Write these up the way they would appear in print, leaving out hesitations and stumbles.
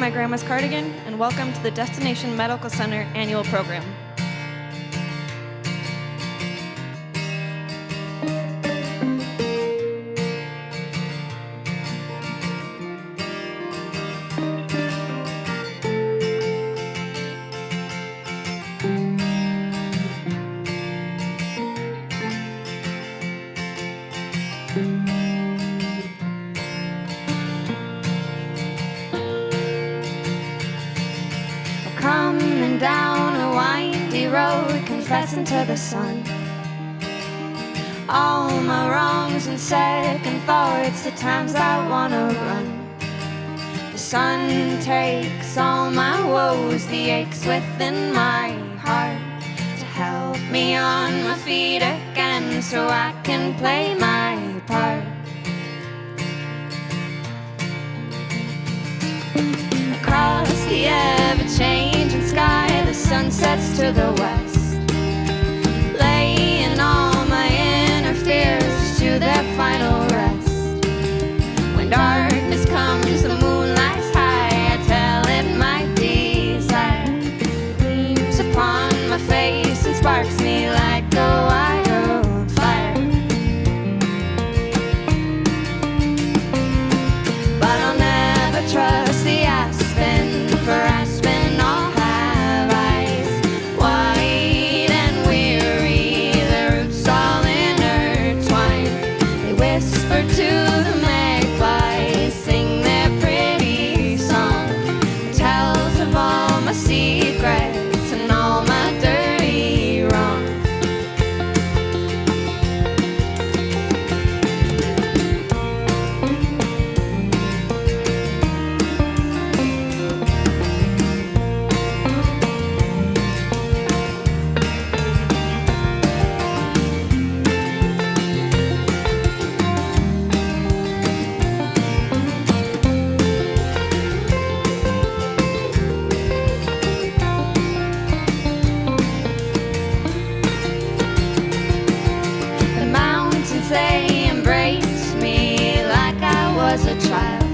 I'm My Grandma's Cardigan, and welcome to the Destination Medical Center annual program. Coming down a windy road, confessing to the sun all my wrongs and second thoughts, the times I wanna run. The sun takes all my woes, the aches within my heart, to help me on my feet again so I can play my part. Across the ever-changing sky, the sun sets to the west, laying all my inner fears to their final rest. When darkness comes, the moon lies high, I tell it my desire leaps upon my face and sparks me like a wildfire. But I'll never trust the aspen, for aspen all have eyes wide and weary, their roots all intertwined. They whisper to the magpies, sing their pretty song, it tells of all my secrets and all my dirty wrongs. The mountains, they embraced me like I was a child.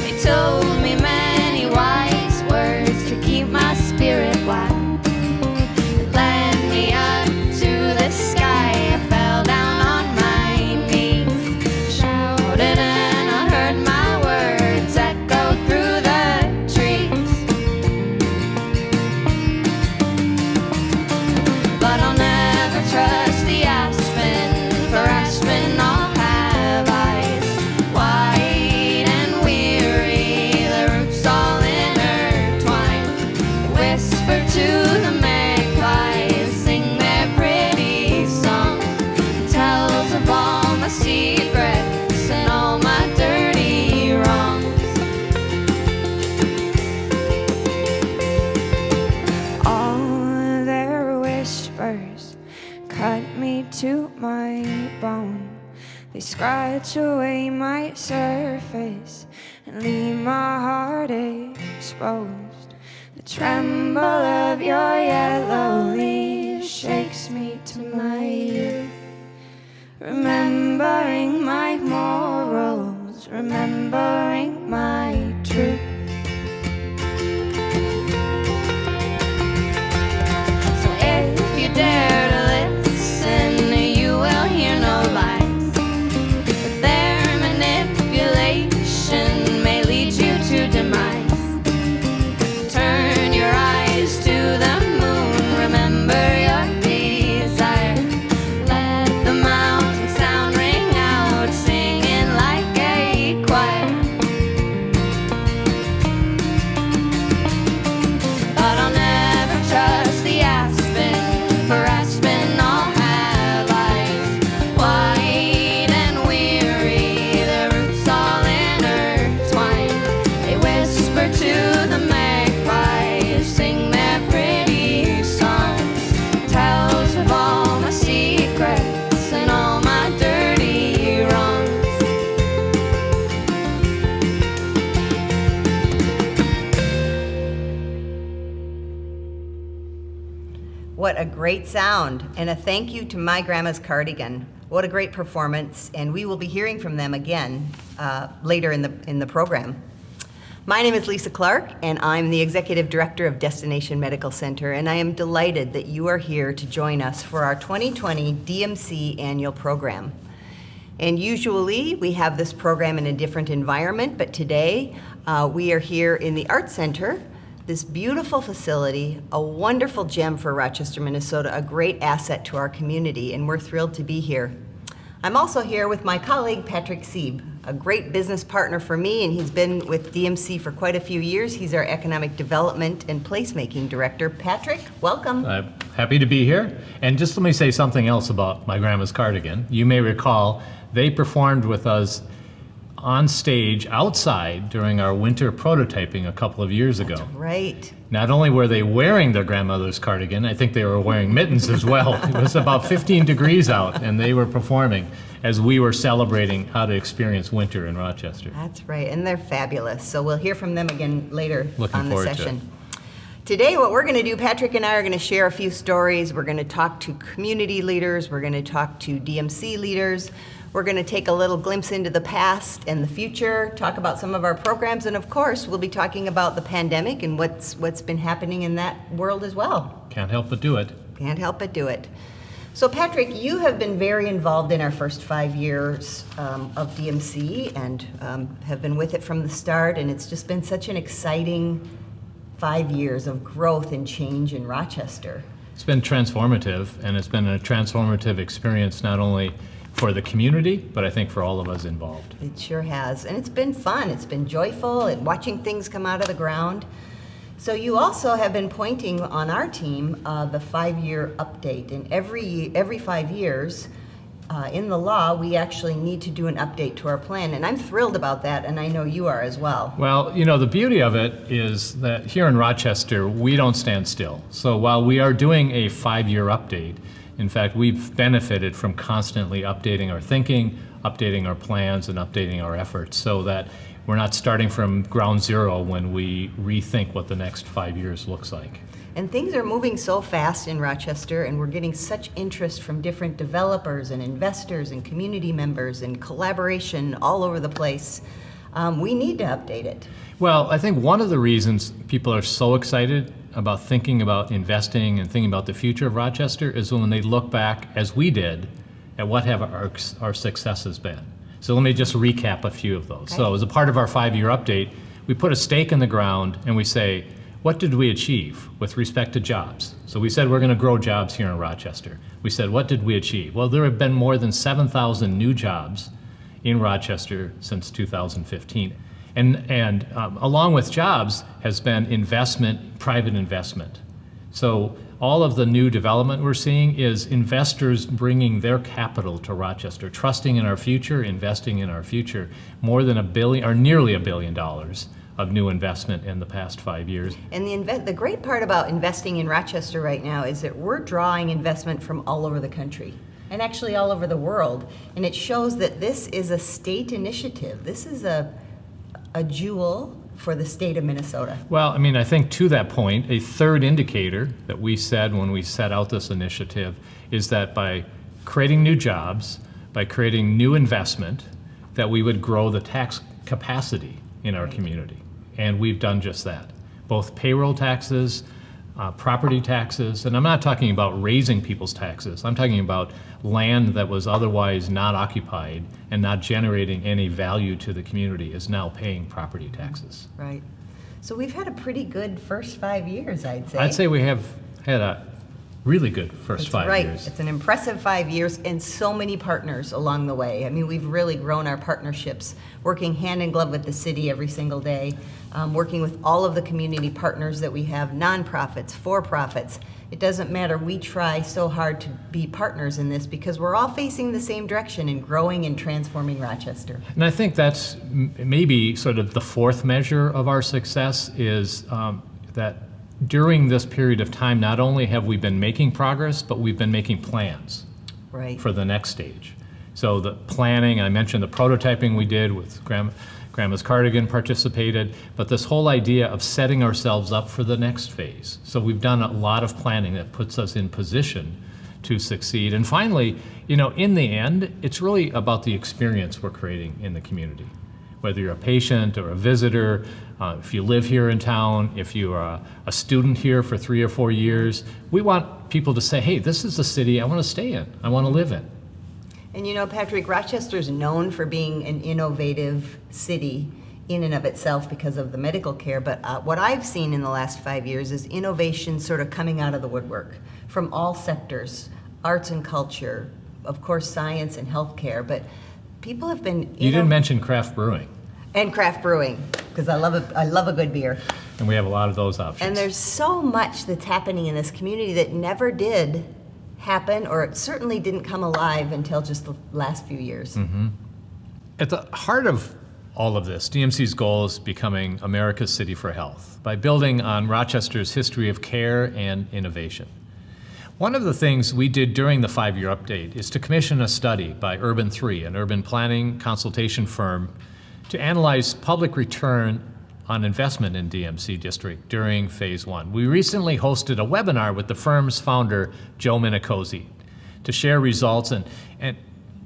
They told me many wise words to keep my spirit wild. They led me up to the sky, I fell down on my knees, shouted and I heard my words echo through the trees. But I'll never trust the aspen, for aspen all have eyes wide and weary, the roots all intertwined. They whisper to the magpies, sing their pretty song, it tells of all my secrets and all my dirty wrongs. All their whispers cut me to my bone. They scratch away my surface and leave my heart exposed. The tremble of your yellow leaves shakes me to my youth, remembering my morals, remembering my truth. So if you dare to listen, you will hear no lies, but their manipulation may lead you to demise. Turn your eyes to the moon, remember your desire, let the mountain sound ring out, singing like a choir. But I'll never trust the aspen, for aspen all have eyes wide and weary, their roots all intertwined. They whisper to the magpies, sing their pretty songs, tells of all my secrets and all my dirty wrongs. What a great sound, and a thank you to My Grandma's Cardigan. What a great performance, and we will be hearing from them again later in the program. My name is Lisa Clarke, and I'm the Executive Director of Destination Medical Center, and I am delighted that you are here to join us for our 2020 DMC annual program. And usually we have this program in a different environment, but today we are here in the Art Center, this beautiful facility, a wonderful gem for Rochester, Minnesota, a great asset to our community, and we're thrilled to be here. I'm also here with my colleague, Patrick Seeb, a great business partner for me, and he's been with DMC for quite a few years. He's our Economic Development and Placemaking Director. Patrick, welcome. I'm happy to be here. And just let me say something else about my grandma's cardigan. You may recall they performed with us on stage outside during our winter prototyping a couple of years ago. Right. Not only were they wearing their grandmother's cardigan, I think they were wearing mittens as well. It was about 15 degrees out, and they were performing as we were celebrating how to experience winter in Rochester. That's right, and they're fabulous. So we'll hear from them again later on the forward to it. session. Today, what we're going to do, Patrick and I are going to share a few stories. We're going to talk to community leaders. We're going to talk to DMC leaders. We're going to take a little glimpse into the past and the future, talk about some of our programs, and of course, we'll be talking about the pandemic and what's been happening in that world as well. Can't help but do it. Can't help but do it. So Patrick, you have been very involved in our first 5 years of DMC and have been with it from the start, and it's just been such an exciting 5 years of growth and change in Rochester. It's been transformative, and it's been a transformative experience not only for the community, but I think for all of us involved. It sure has, and it's been fun. It's been joyful and watching things come out of the ground. So you also have been pointing on our team the 5-year update, and every 5 years in the law we actually need to do an update to our plan, and I'm thrilled about that, and I know you are as well. Well, you know, the beauty of it is that here in Rochester we don't stand still. So while we are doing a 5-year update, in fact, we've benefited from constantly updating our thinking, updating our plans, and updating our efforts so that we're not starting from ground zero when we rethink what the next 5 years looks like. And things are moving so fast in Rochester, and we're getting such interest from different developers and investors and community members and collaboration all over the place. We need to update it. Well, I think one of the reasons people are so excited about thinking about investing and thinking about the future of Rochester is when they look back, as we did, at what have our successes been. So let me just recap a few of those. Okay. So as a part of our 5-year update, we put a stake in the ground and we say, what did we achieve with respect to jobs? So we said we're going to grow jobs here in Rochester. We said, what did we achieve? Well, there have been more than 7,000 new jobs in Rochester since 2015. And along with jobs has been investment, private investment. So all of the new development we're seeing is investors bringing their capital to Rochester, trusting in our future, investing in our future. More than $1 billion, or nearly $1 billion of new investment in the past 5 years. And the great part about investing in Rochester right now is that we're drawing investment from all over the country and actually all over the world. And it shows that this is a state initiative. This is a jewel for the state of Minnesota. Well, I mean, I think to that point, a third indicator that we said when we set out this initiative is that by creating new jobs, by creating new investment, that we would grow the tax capacity in our community. And we've done just that. Both payroll taxes, property taxes, and I'm not talking about raising people's taxes. I'm talking about land that was otherwise not occupied and not generating any value to the community is now paying property taxes. Right. So we've had a pretty good first 5 years, I'd say. I'd say we have had a really good first That's 5 right. years. It's an impressive 5 years and so many partners along the way. I mean, we've really grown our partnerships, working hand in glove with the city every single day, working with all of the community partners that we have, nonprofits, for-profits. It doesn't matter. We try so hard to be partners in this because we're all facing the same direction in growing and transforming Rochester. And I think that's maybe sort of the fourth measure of our success is that during this period of time, not only have we been making progress, but we've been making plans for the next stage. So the planning, I mentioned the prototyping we did with Grandma's Cardigan participated, but this whole idea of setting ourselves up for the next phase. So we've done a lot of planning that puts us in position to succeed. And finally, you know, in the end, it's really about the experience we're creating in the community. whether you're a patient or a visitor, if you live here in town, if you are a student here for 3 or 4 years. We want people to say, hey, this is the city I want to stay in, I want to live in. And you know, Patrick, Rochester's known for being an innovative city in and of itself because of the medical care, but what I've seen in the last 5 years is innovation sort of coming out of the woodwork from all sectors, arts and culture, of course science and healthcare, but people have been... You didn't mention craft brewing. And craft brewing, because I love a good beer. And we have a lot of those options. And there's so much that's happening in this community that never did happen, or it certainly didn't come alive until just the last few years. Mm-hmm. At the heart of all of this, DMC's goal is becoming America's city for health by building on Rochester's history of care and innovation. One of the things we did during the 5-year update is to commission a study by Urban 3, an urban planning consultation firm, to analyze public return on investment in DMC District during Phase 1. We recently hosted a webinar with the firm's founder, Joe Minicozy, to share results and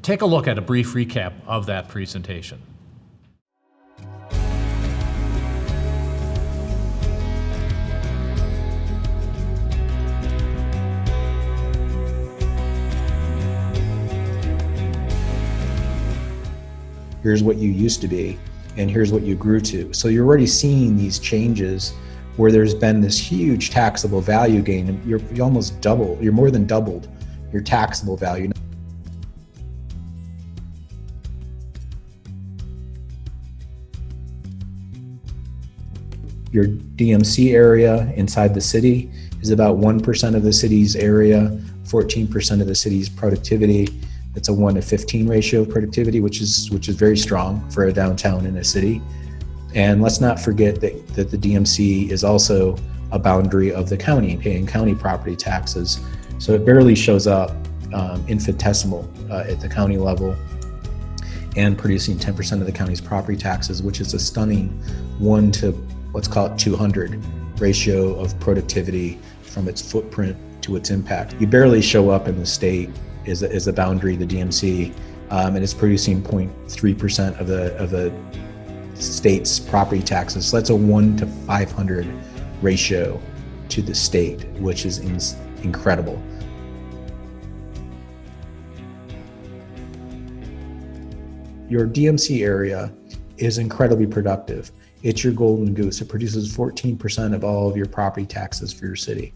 take a look at a brief recap of that presentation. Here's what you used to be, and here's what you grew to. So you're already seeing these changes where there's been this huge taxable value gain, and you're more than doubled your taxable value. Your DMC area inside the city is about 1% of the city's area, 14% of the city's productivity. It's a 1 to 15 ratio of productivity, which is very strong for a downtown in a city. And let's not forget that the DMC is also a boundary of the county, paying county property taxes. So it barely shows up infinitesimal at the county level, and producing 10% of the county's property taxes, which is a stunning 1 to, let's call it 200 ratio of productivity from its footprint to its impact. You barely show up in the state is a boundary, the DMC, and it's producing 0.3% of the state's property taxes. So that's a 1 to 500 ratio to the state, which is incredible. Your DMC area is incredibly productive. It's your golden goose. It produces 14% of all of your property taxes for your city.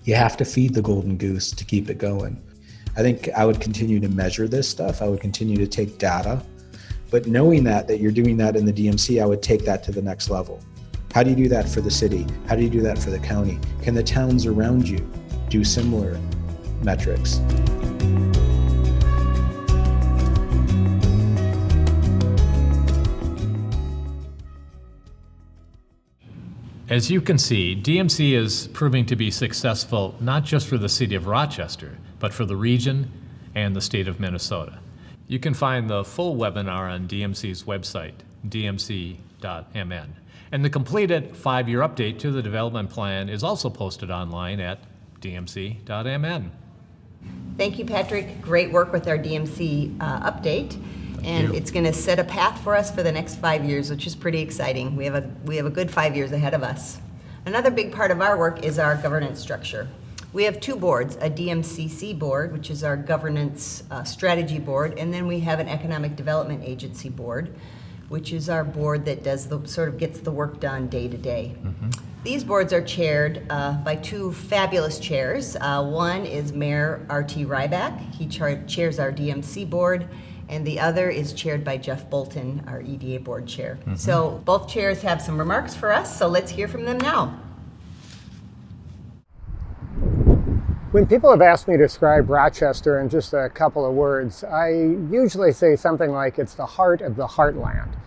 You have to feed the golden goose to keep it going. I think I would continue to measure this stuff. I would continue to take data, but knowing that you're doing that in the DMC, I would take that to the next level. How do you do that for the city? How do you do that for the county? Can the towns around you do similar metrics? As you can see, DMC is proving to be successful not just for the city of Rochester, but for the region and the state of Minnesota. You can find the full webinar on DMC's website, dmc.mn. And the completed 5-year update to the development plan is also posted online at dmc.mn. Thank you, Patrick. Great work with our DMC update. And it's going to set a path for us for the next 5 years, which is pretty exciting. We have a good 5 years ahead of us. Another big part of our work is our governance structure. We have 2 boards, a DMCC board, which is our governance strategy board, and then we have an Economic Development Agency board, which is our board that does gets the work done day to day. Mm-hmm. These boards are chaired by 2 fabulous chairs. One is Mayor R.T. Rybak. He chairs our DMC board, and the other is chaired by Jeff Bolton, our EDA board chair. Mm-hmm. So both chairs have some remarks for us, so let's hear from them now. When people have asked me to describe Rochester in just a couple of words, I usually say something like it's the heart of the heartland.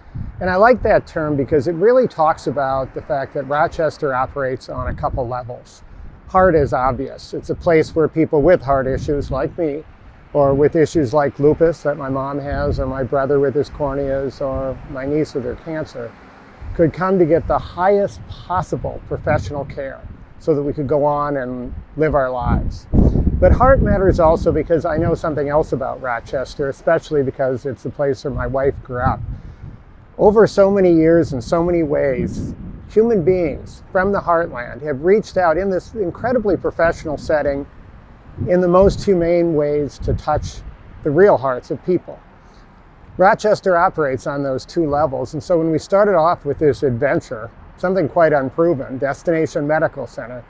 And I like that term because it really talks about the fact that Rochester operates on a couple levels. Heart is obvious. It's a place where people with heart issues like me, or with issues like lupus that my mom has, or my brother with his corneas, or my niece with her cancer, could come to get the highest possible professional care so that we could go on and live our lives. But heart matters also because I know something else about Rochester, especially because it's the place where my wife grew up. Over so many years and so many ways, human beings from the heartland have reached out in this incredibly professional setting in the most humane ways to touch the real hearts of people. Rochester operates on those two levels, and so when we started off with this adventure, something quite unproven, Destination Medical Center,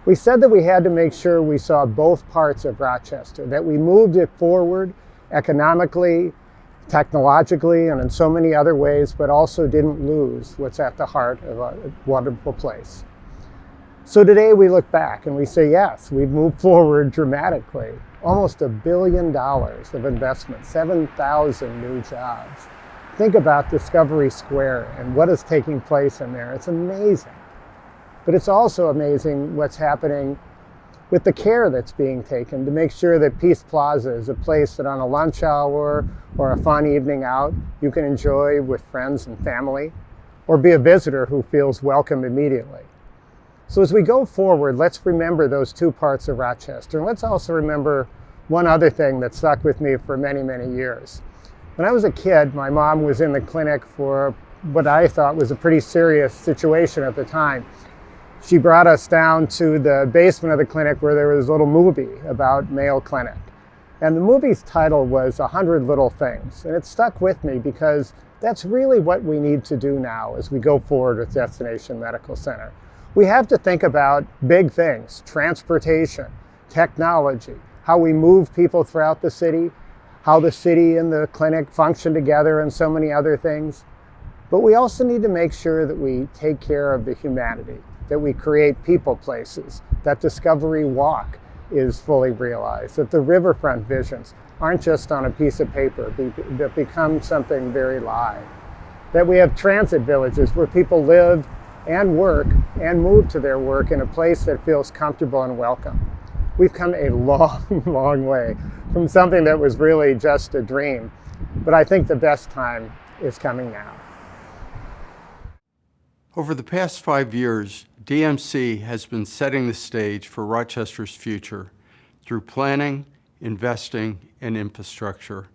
we said that we had to make sure we saw both parts of Rochester, that we moved it forward economically, technologically, and in so many other ways, but also didn't lose what's at the heart of a wonderful place. So today we look back and we say, yes, we've moved forward dramatically. Almost $1 billion of investment, 7,000 new jobs. Think about Discovery Square and what is taking place in there. It's amazing. But it's also amazing what's happening with the care that's being taken to make sure that Peace Plaza is a place that on a lunch hour or a fun evening out, you can enjoy with friends and family, or be a visitor who feels welcome immediately. So as we go forward, let's remember those two parts of Rochester. And let's also remember one other thing that stuck with me for many, many years. When I was a kid, my mom was in the clinic for what I thought was a pretty serious situation at the time. She brought us down to the basement of the clinic where there was a little movie about Mayo Clinic. And the movie's title was 100 Little Things. And it stuck with me because that's really what we need to do now as we go forward with Destination Medical Center. We have to think about big things, transportation, technology, how we move people throughout the city, how the city and the clinic function together, and so many other things. But we also need to make sure that we take care of the humanity, that we create people places, that Discovery Walk is fully realized, that the riverfront visions aren't just on a piece of paper, that become something very live, that we have transit villages where people live and work and move to their work in a place that feels comfortable and welcome. We've come a long, long way from something that was really just a dream, but I think the best time is coming now. Over the past 5 years, DMC has been setting the stage for Rochester's future through planning, investing, and infrastructure.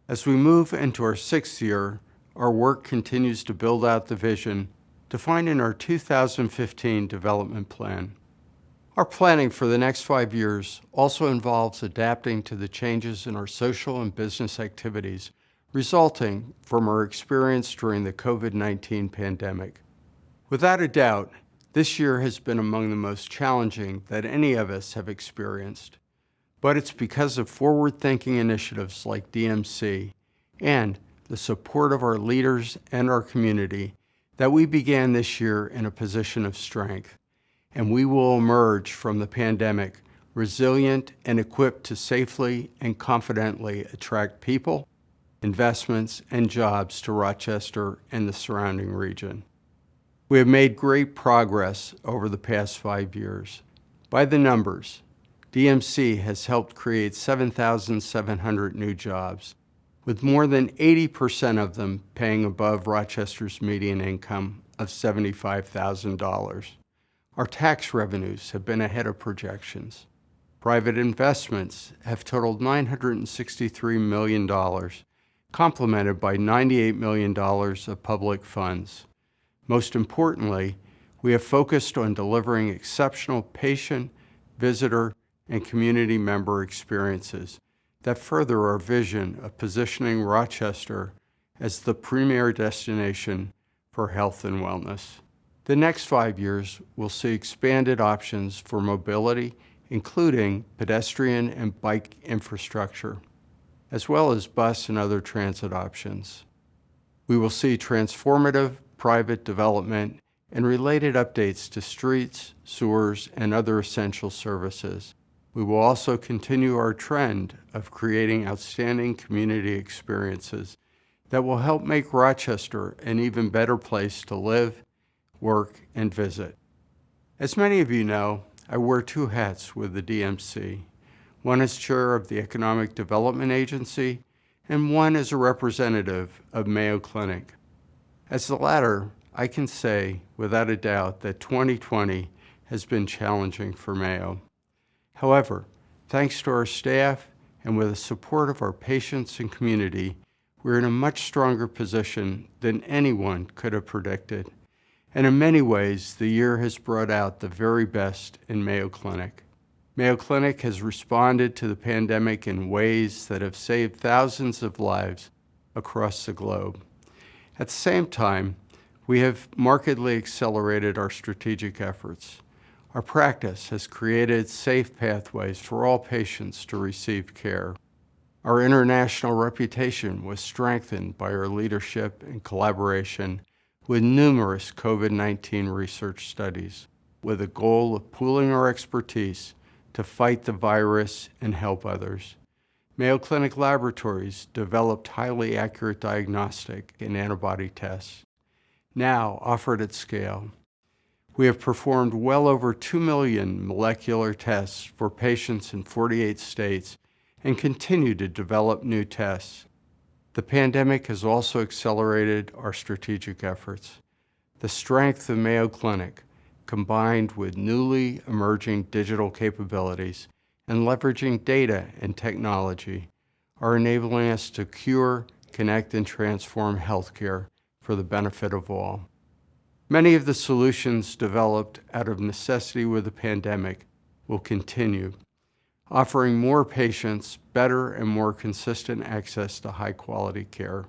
As we move into our 6th year, our work continues to build out the vision defined in our 2015 development plan. Our planning for the next 5 years also involves adapting to the changes in our social and business activities resulting from our experience during the COVID-19 pandemic. Without a doubt, this year has been among the most challenging that any of us have experienced. But it's because of forward-thinking initiatives like DMC and the support of our leaders and our community that we began this year in a position of strength, and we will emerge from the pandemic resilient and equipped to safely and confidently attract people, investments, and jobs to Rochester and the surrounding region. We have made great progress over the past 5 years. By the numbers, DMC has helped create 7,700 new jobs, with more than 80% of them paying above Rochester's median income of $75,000. Our tax revenues have been ahead of projections. Private investments have totaled $963 million, complemented by $98 million of public funds. Most importantly, we have focused on delivering exceptional patient, visitor, and community member experiences that further our vision of positioning Rochester as the premier destination for health and wellness. The next 5 years will see expanded options for mobility, including pedestrian and bike infrastructure, as well as bus and other transit options. We will see transformative private development and related updates to streets, sewers, and other essential services. We will also continue our trend of creating outstanding community experiences that will help make Rochester an even better place to live, work, and visit. As many of you know, I wear 2 hats with the DMC. One as chair of the Economic Development Agency, and one as a representative of Mayo Clinic. As the latter, I can say without a doubt that 2020 has been challenging for Mayo. However, thanks to our staff and with the support of our patients and community, we're in a much stronger position than anyone could have predicted. And in many ways, the year has brought out the very best in Mayo Clinic. Mayo Clinic has responded to the pandemic in ways that have saved thousands of lives across the globe. At the same time, we have markedly accelerated our strategic efforts. Our practice has created safe pathways for all patients to receive care. Our international reputation was strengthened by our leadership and collaboration with numerous COVID-19 research studies, with a goal of pooling our expertise to fight the virus and help others. Mayo Clinic laboratories developed highly accurate diagnostic and antibody tests, now offered at scale. We have performed well over 2 million molecular tests for patients in 48 states and continue to develop new tests. The pandemic has also accelerated our strategic efforts. The strength of Mayo Clinic, combined with newly emerging digital capabilities and leveraging data and technology, are enabling us to cure, connect, and transform healthcare for the benefit of all. Many of the solutions developed out of necessity with the pandemic will continue, offering more patients better and more consistent access to high-quality care.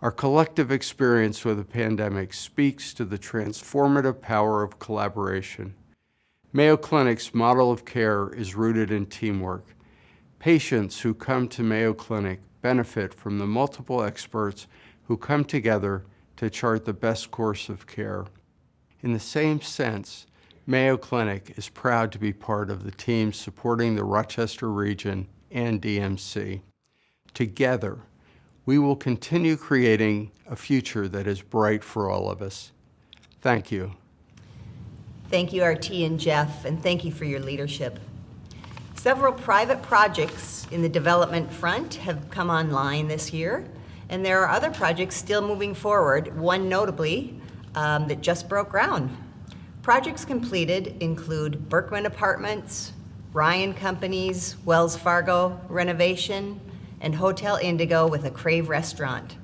Our collective experience with the pandemic speaks to the transformative power of collaboration. Mayo Clinic's model of care is rooted in teamwork. Patients who come to Mayo Clinic benefit from the multiple experts who come together to chart the best course of care. In the same sense, Mayo Clinic is proud to be part of the team supporting the Rochester region and DMC. Together, we will continue creating a future that is bright for all of us. Thank you. Thank you, RT and Jeff, and thank you for your leadership. Several private projects in the development front have come online this year, and there are other projects still moving forward, one notably that just broke ground. Projects completed include Berkman Apartments, Ryan Companies, Wells Fargo renovation, and Hotel Indigo with a Crave restaurant.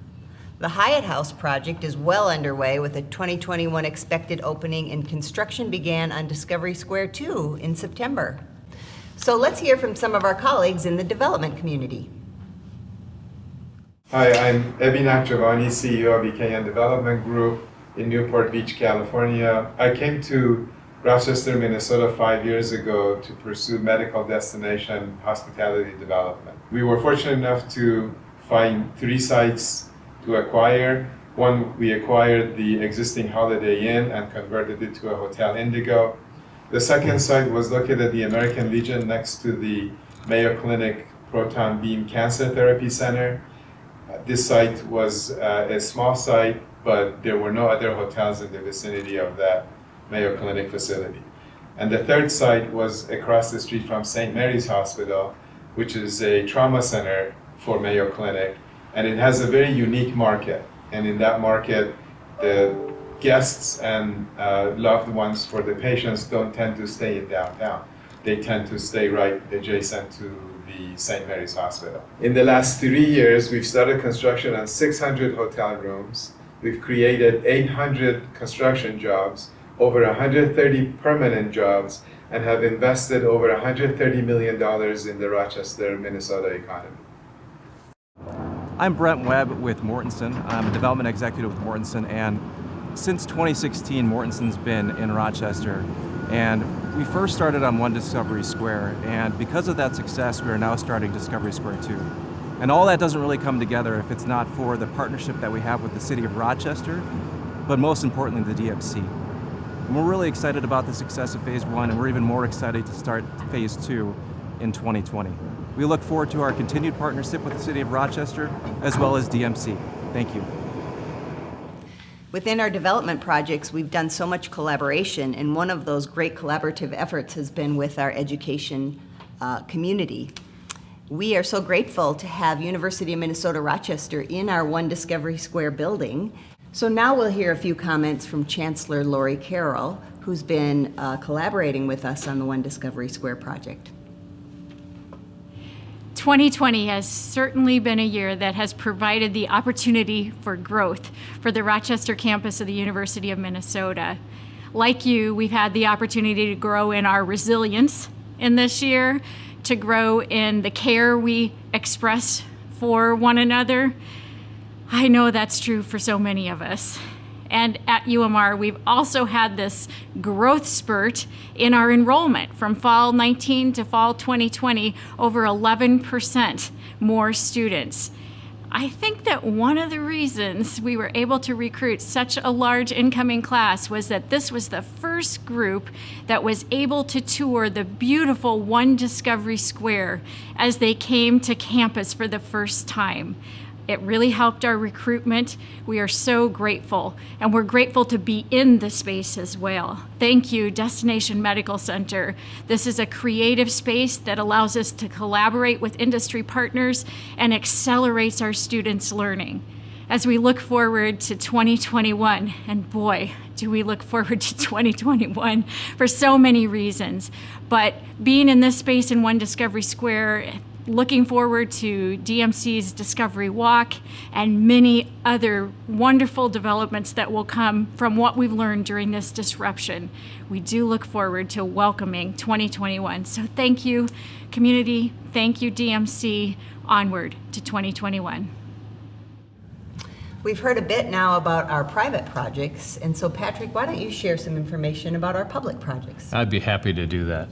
The Hyatt House project is well underway with a 2021 expected opening, and construction began on Discovery Square 2 in September. So let's hear from some of our colleagues in the development community. Hi, I'm Ebin Akjavani, CEO of EKN Development Group in Newport Beach, California. I came to Rochester, Minnesota 5 years ago to pursue medical destination hospitality development. We were fortunate enough to find 3 sites to acquire. One, we acquired the existing Holiday Inn and converted it to a Hotel Indigo. The second site was located at the American Legion next to the Mayo Clinic Proton Beam Cancer Therapy Center. This site was a small site, but there were no other hotels in the vicinity of that Mayo Clinic facility. And the third site was across the street from St. Mary's Hospital, which is a trauma center for Mayo Clinic. And it has a very unique market. And in that market, the guests and loved ones for the patients don't tend to stay in downtown. They tend to stay right adjacent to the St. Mary's Hospital. In the last 3 years, we've started construction on 600 hotel rooms. We've created 800 construction jobs, over 130 permanent jobs, and have invested over $130 million in the Rochester, Minnesota economy. I'm Brent Webb with Mortenson. I'm a development executive with Mortenson, and since 2016, Mortenson's been in Rochester. And we first started on 1 Discovery Square, and because of that success, we are now starting Discovery Square 2. And all that doesn't really come together if it's not for the partnership that we have with the City of Rochester, but most importantly, the DMC. And we're really excited about the success of Phase 1, and we're even more excited to start Phase 2 in 2020. We look forward to our continued partnership with the City of Rochester, as well as DMC. Thank you. Within our development projects, we've done so much collaboration, and one of those great collaborative efforts has been with our education community. We are so grateful to have University of Minnesota Rochester in our 1 Discovery Square building. So now we'll hear a few comments from Chancellor Lori Carrell, who's been collaborating with us on the 1 Discovery Square project. 2020 has certainly been a year that has provided the opportunity for growth for the Rochester campus of the University of Minnesota. Like you, we've had the opportunity to grow in our resilience in this year, to grow in the care we express for one another. I know that's true for so many of us. And at UMR, we've also had this growth spurt in our enrollment from fall 19 to fall 2020, over 11% more students. I think that one of the reasons we were able to recruit such a large incoming class was that this was the first group that was able to tour the beautiful One Discovery Square as they came to campus for the first time. It really helped our recruitment. We are so grateful, and we're grateful to be in the space as well. Thank you, Destination Medical Center. This is a creative space that allows us to collaborate with industry partners and accelerates our students' learning. As we look forward to 2021, and boy, do we look forward to 2021 for so many reasons, but being in this space in One Discovery Square, looking forward to DMC's Discovery Walk and many other wonderful developments that will come from what we've learned during this disruption. We do look forward to welcoming 2021. So thank you, community. Thank you, DMC. Onward to 2021. We've heard a bit now about our private projects, and so Patrick, why don't you share some information about our public projects? I'd be happy to do that.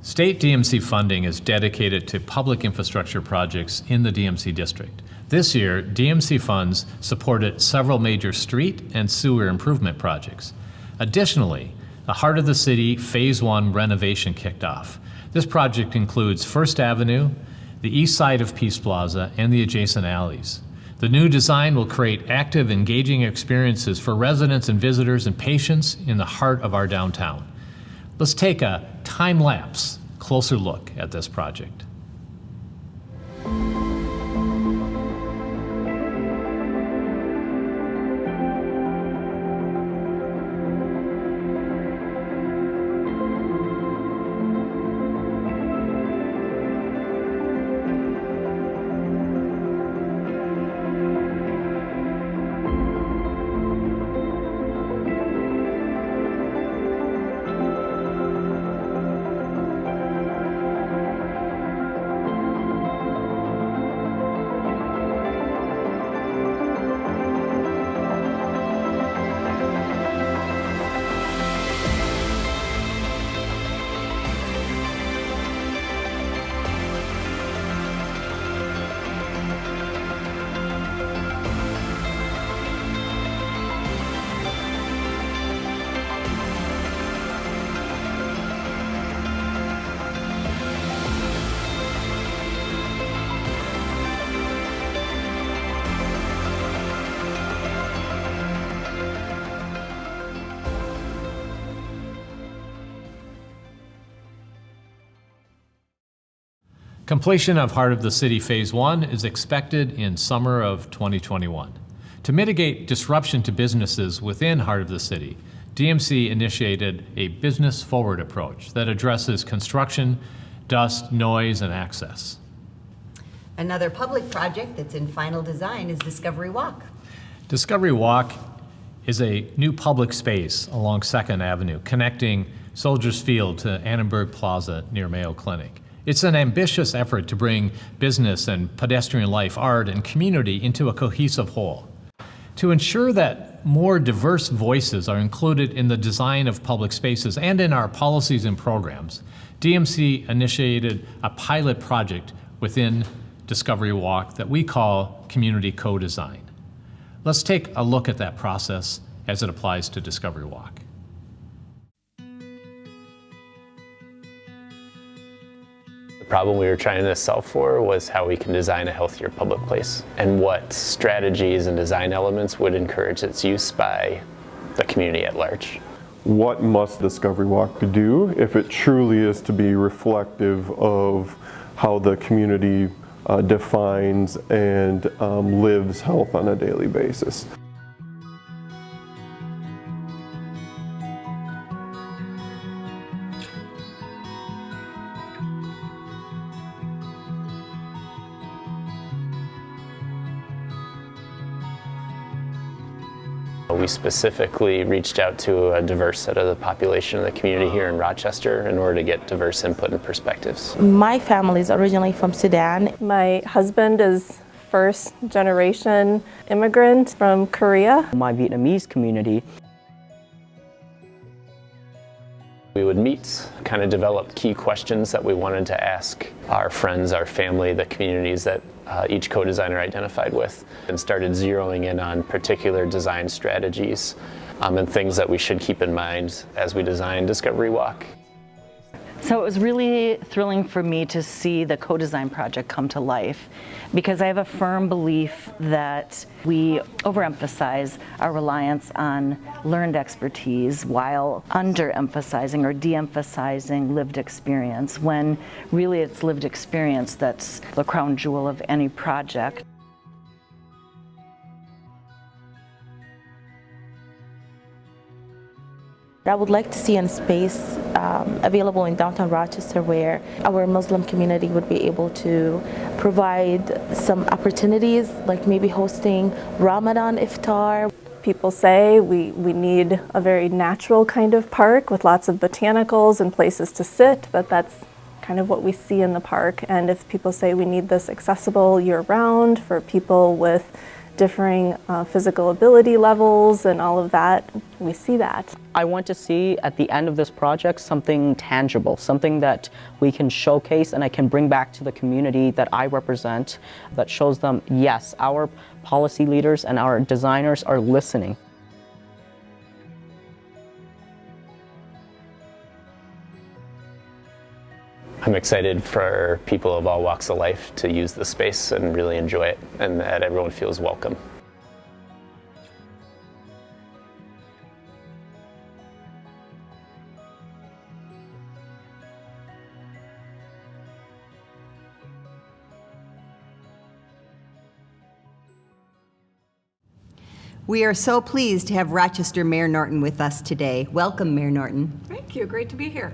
State DMC funding is dedicated to public infrastructure projects in the DMC district. This year, DMC funds supported several major street and sewer improvement projects. Additionally, the Heart of the City Phase 1 renovation kicked off. This project includes First Avenue, the east side of Peace Plaza, and the adjacent alleys. The new design will create active, engaging experiences for residents and visitors and patients in the heart of our downtown. Let's take a time-lapse, closer look at this project. Completion of Heart of the City Phase 1 is expected in summer of 2021. To mitigate disruption to businesses within Heart of the City, DMC initiated a business-forward approach that addresses construction, dust, noise, and access. Another public project that's in final design is Discovery Walk. Discovery Walk is a new public space along 2nd Avenue connecting Soldiers Field to Annenberg Plaza near Mayo Clinic. It's an ambitious effort to bring business and pedestrian life, art, and community into a cohesive whole. To ensure that more diverse voices are included in the design of public spaces and in our policies and programs, DMC initiated a pilot project within Discovery Walk that we call Community Co-Design. Let's take a look at that process as it applies to Discovery Walk. The problem we were trying to solve for was how we can design a healthier public place and what strategies and design elements would encourage its use by the community at large. What must Discovery Walk do if it truly is to be reflective of how the community defines and lives health on a daily basis? We specifically reached out to a diverse set of the population of the community here in Rochester in order to get diverse input and perspectives. My family is originally from Sudan. My husband is first generation immigrant from Korea. My Vietnamese community. We would meet, kind of develop key questions that we wanted to ask our friends, our family, the communities that each co-designer identified with, and started zeroing in on particular design strategies and things that we should keep in mind as we design Discovery Walk. So it was really thrilling for me to see the co-design project come to life, because I have a firm belief that we overemphasize our reliance on learned expertise while underemphasizing or de-emphasizing lived experience, when really it's lived experience that's the crown jewel of any project. I would like to see a space available in downtown Rochester where our Muslim community would be able to provide some opportunities, like maybe hosting Ramadan iftar. People say we need a very natural kind of park with lots of botanicals and places to sit, but that's kind of what we see in the park. And if people say we need this accessible year-round for people with differing physical ability levels and all of that, we see that. I want to see at the end of this project something tangible, something that we can showcase and I can bring back to the community that I represent, that shows them, yes, our policy leaders and our designers are listening. I'm excited for people of all walks of life to use the space and really enjoy it, and that everyone feels welcome. We are so pleased to have Rochester Mayor Norton with us today. Welcome, Mayor Norton. Thank you. Great to be here.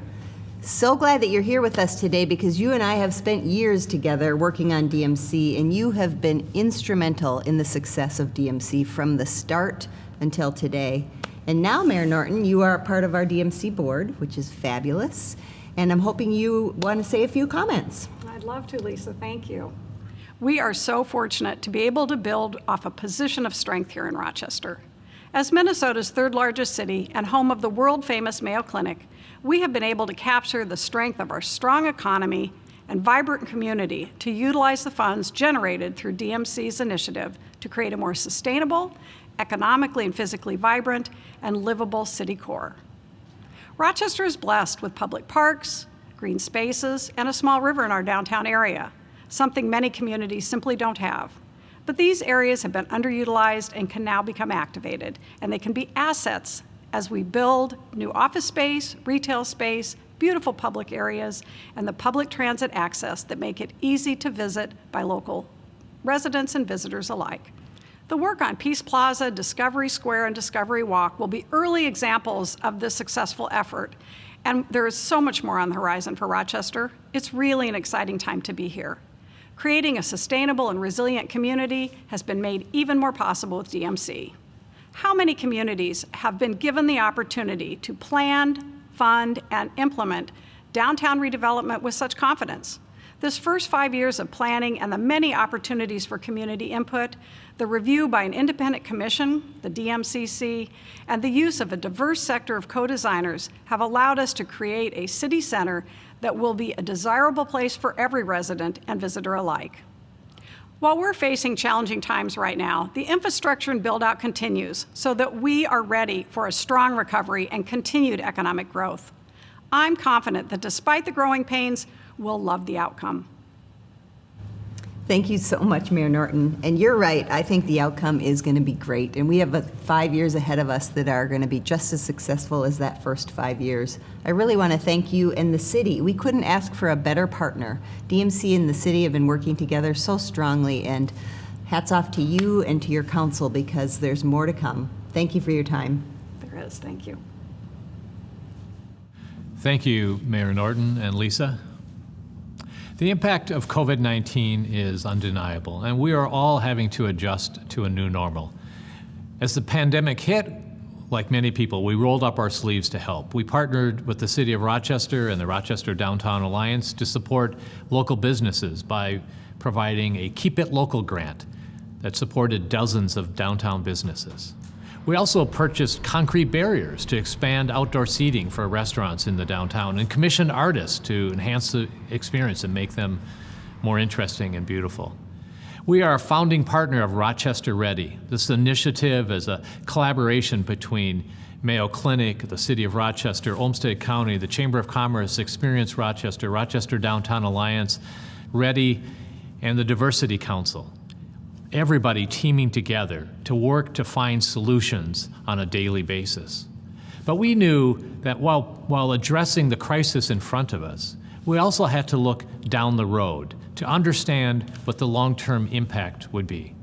So glad that you're here with us today, because you and I have spent years together working on DMC, and you have been instrumental in the success of DMC from the start until today. And now, Mayor Norton, you are a part of our DMC board, which is fabulous, and I'm hoping you want to say a few comments. I'd love to, Lisa. Thank you. We are so fortunate to be able to build off a position of strength here in Rochester. As Minnesota's third largest city and home of the world-famous Mayo Clinic, we have been able to capture the strength of our strong economy and vibrant community to utilize the funds generated through DMC's initiative to create a more sustainable, economically and physically vibrant, and livable city core. Rochester is blessed with public parks, green spaces, and a small river in our downtown area, something many communities simply don't have. But these areas have been underutilized and can now become activated, and they can be assets as we build new office space, retail space, beautiful public areas, and the public transit access that make it easy to visit by local residents and visitors alike. The work on Peace Plaza, Discovery Square, and Discovery Walk will be early examples of this successful effort, and there is so much more on the horizon for Rochester. It's really an exciting time to be here. Creating a sustainable and resilient community has been made even more possible with DMC. How many communities have been given the opportunity to plan, fund, and implement downtown redevelopment with such confidence? This first 5 years of planning and the many opportunities for community input, the review by an independent commission, the DMCC, and the use of a diverse sector of co-designers have allowed us to create a city center that will be a desirable place for every resident and visitor alike. While we're facing challenging times right now, the infrastructure and build-out continues so that we are ready for a strong recovery and continued economic growth. I'm confident that despite the growing pains, we'll love the outcome. Thank you so much, Mayor Norton. And you're right, I think the outcome is going to be great. And we have 5 years ahead of us that are going to be just as successful as that first 5 years. I really want to thank you and the city. We couldn't ask for a better partner. DMC and the city have been working together so strongly, and hats off to you and to your council, because there's more to come. Thank you for your time. There is. Thank you. Thank you, Mayor Norton and Lisa. The impact of COVID-19 is undeniable, and we are all having to adjust to a new normal. As the pandemic hit, like many people, we rolled up our sleeves to help. We partnered with the City of Rochester and the Rochester Downtown Alliance to support local businesses by providing a Keep It Local grant that supported dozens of downtown businesses. We also purchased concrete barriers to expand outdoor seating for restaurants in the downtown and commissioned artists to enhance the experience and make them more interesting and beautiful. We are a founding partner of Rochester Ready. This initiative is a collaboration between Mayo Clinic, the City of Rochester, Olmsted County, the Chamber of Commerce, Experience Rochester, Rochester Downtown Alliance, Ready, and the Diversity Council. Everybody teaming together to work to find solutions on a daily basis. But we knew that while addressing the crisis in front of us, we also had to look down the road to understand what the long-term impact would be.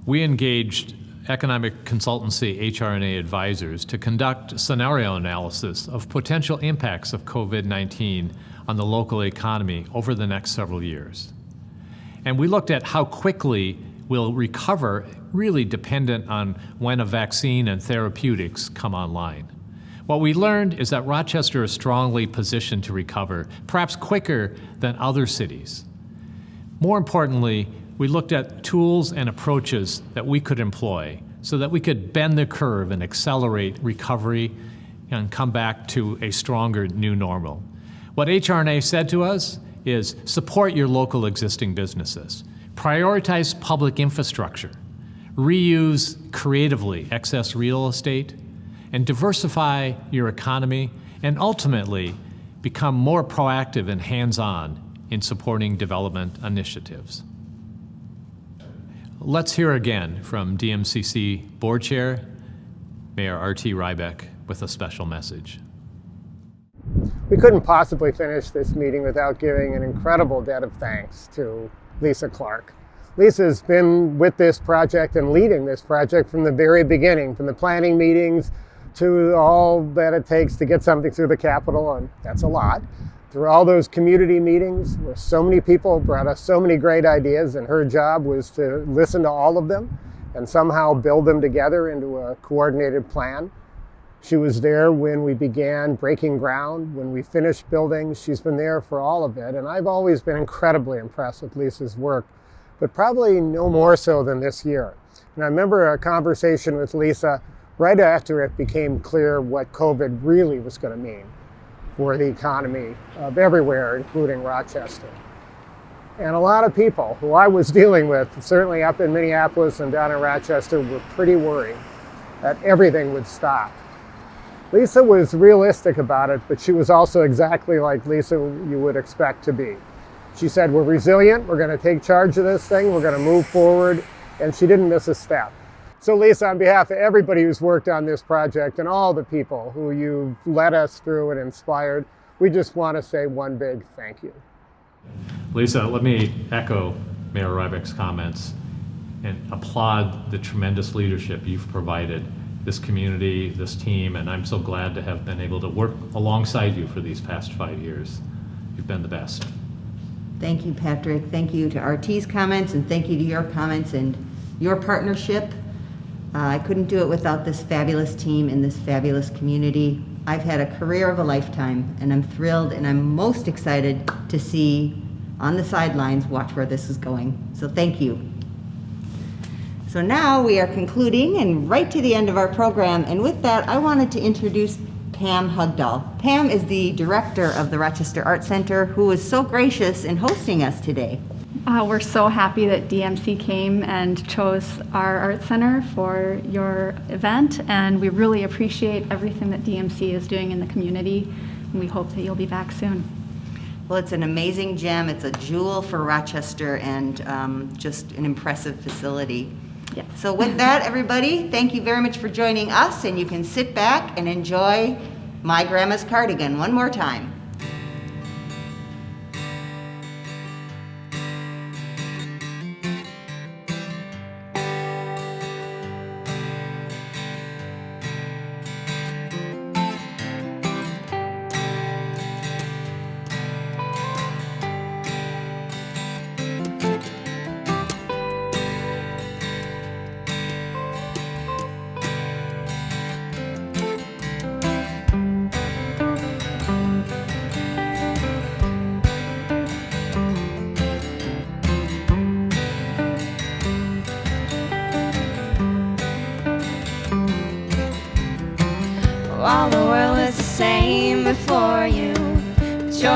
We engaged economic consultancy HRNA advisors to conduct scenario analysis of potential impacts of COVID-19 on the local economy over the next several years. And we looked at how quickly we'll recover, really dependent on when a vaccine and therapeutics come online. What we learned is that Rochester is strongly positioned to recover, perhaps quicker than other cities. More importantly, we looked at tools and approaches that we could employ so that we could bend the curve and accelerate recovery and come back to a stronger new normal. What HRNA said to us is support your local existing businesses, prioritize public infrastructure, reuse creatively excess real estate, and diversify your economy, and ultimately become more proactive and hands-on in supporting development initiatives. Let's hear again from DMCC Board Chair, Mayor R.T. Rybak, with a special message. We couldn't possibly finish this meeting without giving an incredible debt of thanks to Lisa Clarke. Lisa's been with this project and leading this project from the very beginning, from the planning meetings to all that it takes to get something through the Capitol, and that's a lot, through all those community meetings where so many people brought us so many great ideas, and her job was to listen to all of them and somehow build them together into a coordinated plan. She was there when we began breaking ground, when we finished building. She's been there for all of it, and I've always been incredibly impressed with Lisa's work, but probably no more so than this year. And I remember a conversation with Lisa right after it became clear what COVID really was going to mean for the economy of everywhere, including Rochester. And a lot of people who I was dealing with, certainly up in Minneapolis and down in Rochester, were pretty worried that everything would stop. Lisa was realistic about it, but she was also exactly like Lisa you would expect to be. She said, we're resilient, we're going to take charge of this thing, we're going to move forward, and she didn't miss a step. So Lisa, on behalf of everybody who's worked on this project and all the people who you've led us through and inspired, we just want to say one big thank you. Lisa, let me echo Mayor Rybak's comments and applaud the tremendous leadership you've provided this community, this team, and I'm so glad to have been able to work alongside you for these past 5 years. You've been the best. Thank you, Patrick. Thank you to RT's comments, and thank you to your comments and your partnership. I couldn't do it without this fabulous team and this fabulous community. I've had a career of a lifetime, and I'm thrilled, and I'm most excited to see on the sidelines, watch where this is going. So thank you. So now we are concluding and right to the end of our program, and with that, I wanted to introduce Pam Hugdahl. Pam is the director of the Rochester Art Center, who was so gracious in hosting us today. We're so happy that DMC came and chose our art center for your event, and we really appreciate everything that DMC is doing in the community, and we hope that you'll be back soon. Well, it's an amazing gem. It's a jewel for Rochester, and just an impressive facility. Yes. So with that, everybody, thank you very much for joining us, and you can sit back and enjoy My Grandma's Cardigan one more time.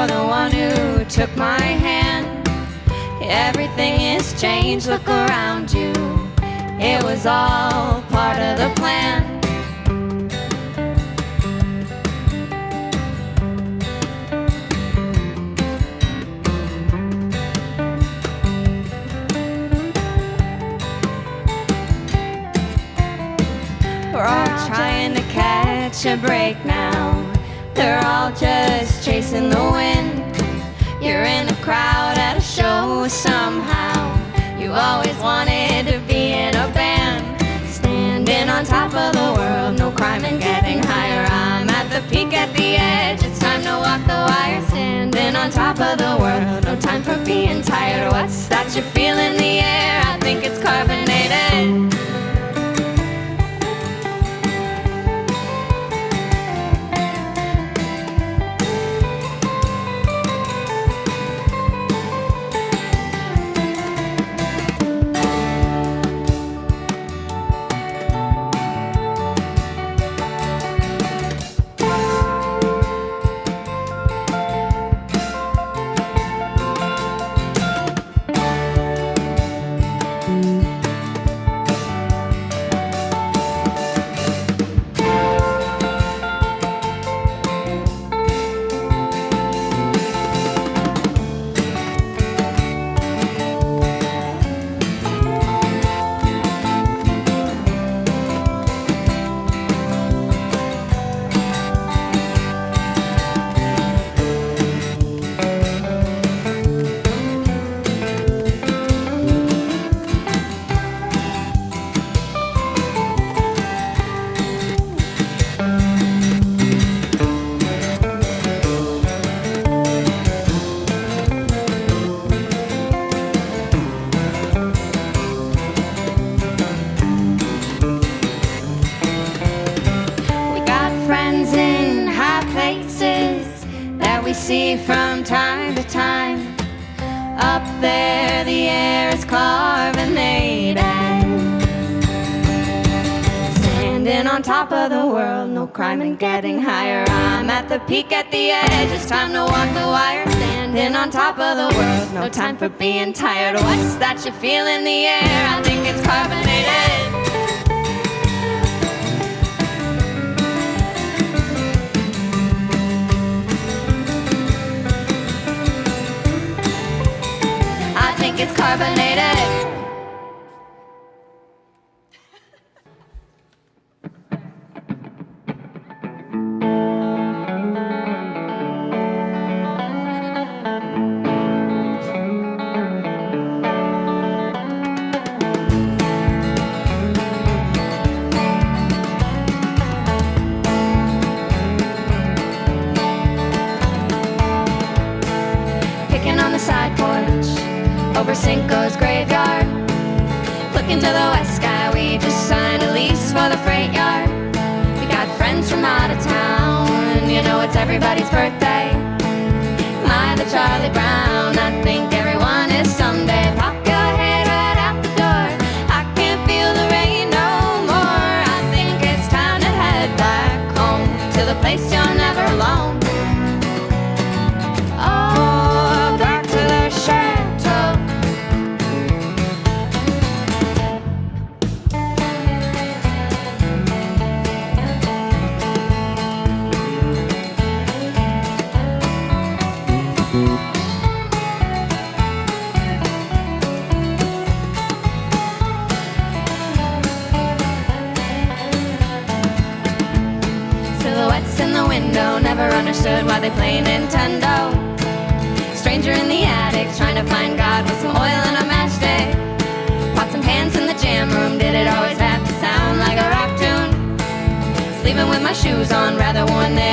You're the one who took my hand. Everything is changed, look around you. It was all part of the plan. We're all trying to catch a break now. They're all just chasing the wind. You're in a crowd at a show somehow. You always wanted to be in a band. Standing on top of the world, no crime and getting higher. I'm at the peak, at the edge, it's time to walk the wire. Standing on top of the world, no time for being tired. What's that you feel in the air? I think it's carbonated. See from time to time. Up there the air is carbonated. Standing on top of the world, no crime and getting higher. I'm at the peak, at the edge, it's time to walk the wire. Standing on top of the world, no time for being tired. What's that you feel in the air? I think it's carbonated. I think it's carbonated. Picking on the side porch over Cinco's graveyard. Looking to the west sky, we just signed a lease for the freight yard. We got friends from out of town, you know it's everybody's birthday. My, the Charlie Brown, I think everyone is someday. Pop your head right out the door, I can't feel the rain no more. I think it's time to head back home, to the place you're never alone. Oh, back to the chateau. Silhouettes in the window, never understood why they play Nintendo. Stranger in the attic, trying to find God with some oil and a matchstick. Pots and pans in the jam room, did it always have to sound like a rock tune? Sleeping with my shoes on, rather worn there